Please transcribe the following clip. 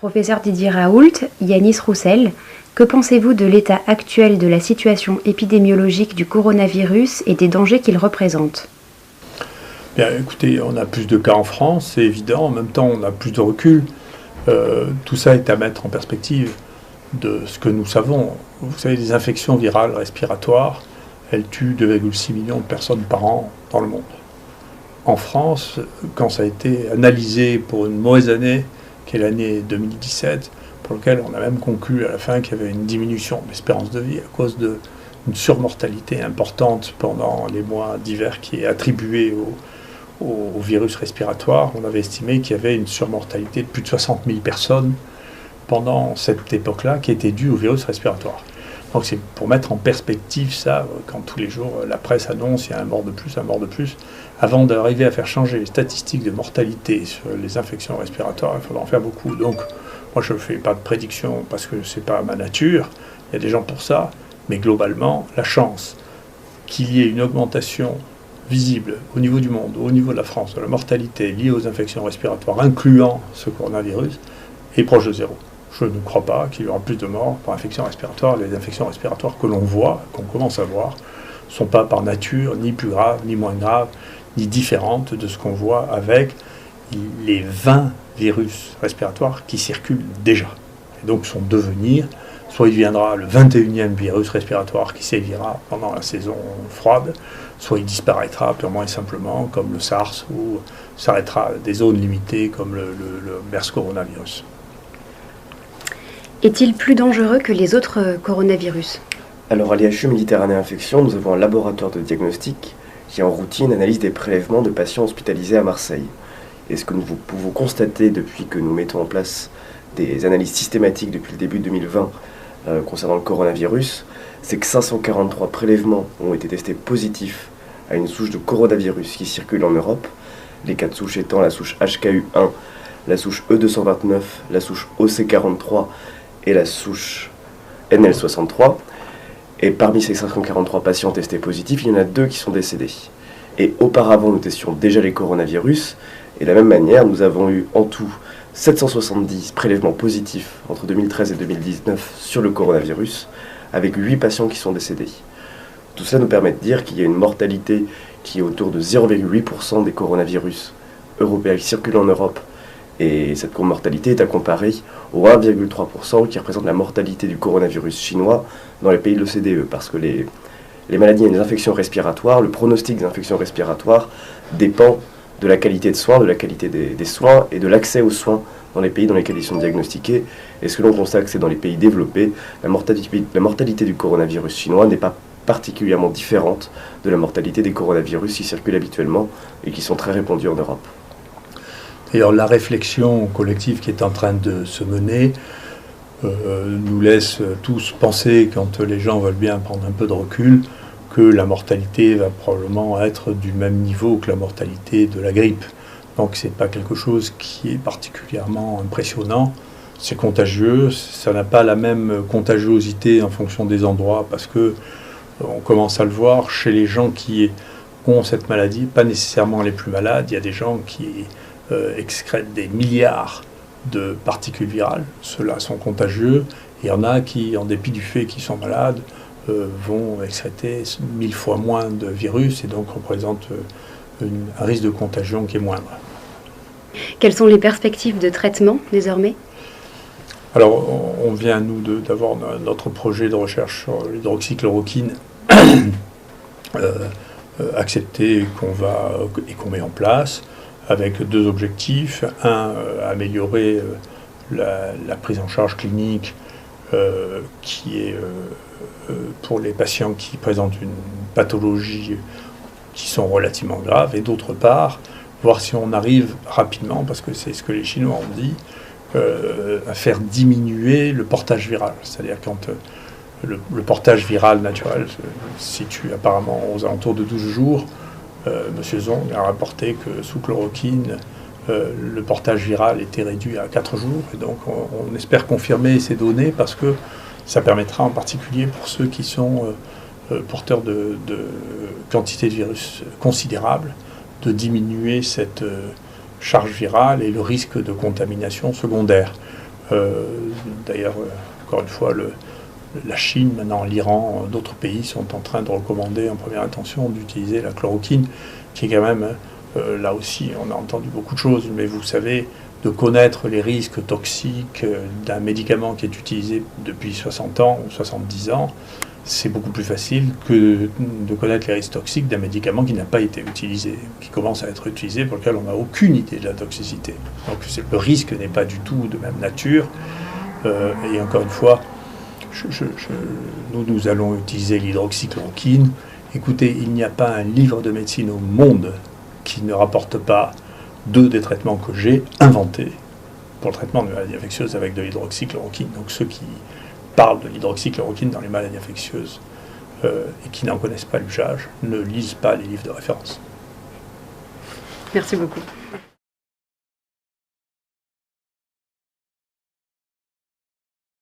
Professeur Didier Raoult, Yanis Roussel, que pensez-vous de l'état actuel de la situation épidémiologique du coronavirus et des dangers qu'il représente ? Bien, écoutez, on a plus de cas en France, c'est évident. En même temps, on a plus de recul. Tout ça est à mettre en perspective de ce que nous savons. Vous savez, les infections virales respiratoires, elles tuent 2,6 millions de personnes par an dans le monde. En France, quand ça a été analysé pour une mauvaise année, qui est l'année 2017, pour lequel on a même conclu à la fin qu'il y avait une diminution de l'espérance de vie à cause d'une surmortalité importante pendant les mois d'hiver qui est attribuée au virus respiratoire. On avait estimé qu'il y avait une surmortalité de plus de 60 000 personnes pendant cette époque-là qui était due au virus respiratoire. Donc c'est pour mettre en perspective ça, quand tous les jours la presse annonce il y a un mort de plus, avant d'arriver à faire changer les statistiques de mortalité sur les infections respiratoires, il faudra en faire beaucoup. Donc moi je ne fais pas de prédiction parce que ce n'est pas ma nature, il y a des gens pour ça, mais globalement la chance qu'il y ait une augmentation visible au niveau du monde, au niveau de la France, de la mortalité liée aux infections respiratoires, incluant ce coronavirus, est proche de zéro. Je ne crois pas qu'il y aura plus de morts par infection respiratoire. Les infections respiratoires que l'on voit, qu'on commence à voir, ne sont pas par nature ni plus graves, ni moins graves, ni différentes de ce qu'on voit avec les 20 virus respiratoires qui circulent déjà. Et donc son devenir, soit il deviendra le 21e virus respiratoire qui sévira pendant la saison froide, soit il disparaîtra purement et simplement comme le SARS ou s'arrêtera à des zones limitées comme le MERS coronavirus. Est-il plus dangereux que les autres coronavirus ? Alors à l'IHU Méditerranée Infection, nous avons un laboratoire de diagnostic qui en routine analyse des prélèvements de patients hospitalisés à Marseille. Et ce que nous pouvons constater depuis que nous mettons en place des analyses systématiques depuis le début de 2020 concernant le coronavirus, c'est que 543 prélèvements ont été testés positifs à une souche de coronavirus qui circule en Europe, les 4 souches étant la souche HKU1, la souche E229, la souche OC43 et la souche NL63. Et parmi ces 543 patients testés positifs, il y en a 2 qui sont décédés. Et auparavant, nous testions déjà les coronavirus. Et de la même manière, nous avons eu en tout 770 prélèvements positifs entre 2013 et 2019 sur le coronavirus, avec 8 patients qui sont décédés. Tout cela nous permet de dire qu'il y a une mortalité qui est autour de 0,8% des coronavirus européens qui circulent en Europe. Et cette mortalité est à comparer au 1,3% qui représente la mortalité du coronavirus chinois dans les pays de l'OCDE. Parce que les maladies et les infections respiratoires, le pronostic des infections respiratoires dépend de la qualité de soins, de la qualité des soins et de l'accès aux soins dans les pays dans lesquels ils sont diagnostiqués. Et ce que l'on constate, c'est que dans les pays développés, la mortalité du coronavirus chinois n'est pas particulièrement différente de la mortalité des coronavirus qui circulent habituellement et qui sont très répandus en Europe. D'ailleurs, la réflexion collective qui est en train de se mener nous laisse tous penser, quand les gens veulent bien prendre un peu de recul, que la mortalité va probablement être du même niveau que la mortalité de la grippe. Donc ce n'est pas quelque chose qui est particulièrement impressionnant. C'est contagieux, ça n'a pas la même contagiosité en fonction des endroits, parce que on commence à le voir chez les gens qui ont cette maladie, pas nécessairement les plus malades. Il y a des gens qui excrètent des milliards de particules virales, ceux-là sont contagieux, et il y en a qui, en dépit du fait qu'ils sont malades, vont excréter 1000 fois moins de virus et donc représentent un risque de contagion qui est moindre. Quelles sont les perspectives de traitement désormais ? Alors, on vient, nous, d'avoir notre projet de recherche sur l'hydroxychloroquine accepté et qu'on met en place, avec 2 objectifs. Un, améliorer la prise en charge clinique qui est pour les patients qui présentent une pathologie qui sont relativement graves, et d'autre part, voir si on arrive rapidement, parce que c'est ce que les Chinois ont dit, à faire diminuer le portage viral. C'est-à-dire quand le portage viral naturel se situe apparemment aux alentours de 12 jours, M. Zong a rapporté que sous chloroquine, le portage viral était réduit à 4 jours. Et donc on espère confirmer ces données parce que ça permettra en particulier pour ceux qui sont porteurs de quantité de virus considérables de diminuer cette charge virale et le risque de contamination secondaire. D'ailleurs, encore une fois, la Chine, maintenant l'Iran, d'autres pays sont en train de recommander en première intention d'utiliser la chloroquine, qui est quand même, là aussi, on a entendu beaucoup de choses, mais vous savez, de connaître les risques toxiques d'un médicament qui est utilisé depuis 60 ans ou 70 ans, c'est beaucoup plus facile que de connaître les risques toxiques d'un médicament qui n'a pas été utilisé, qui commence à être utilisé, pour lequel on n'a aucune idée de la toxicité. Donc le risque n'est pas du tout de même nature. Et encore une fois, nous allons utiliser l'hydroxychloroquine. Écoutez, il n'y a pas un livre de médecine au monde qui ne rapporte pas 2 des traitements que j'ai inventés pour le traitement de maladies infectieuses avec de l'hydroxychloroquine. Donc ceux qui parlent de l'hydroxychloroquine dans les maladies infectieuses et qui n'en connaissent pas l'usage ne lisent pas les livres de référence. Merci beaucoup.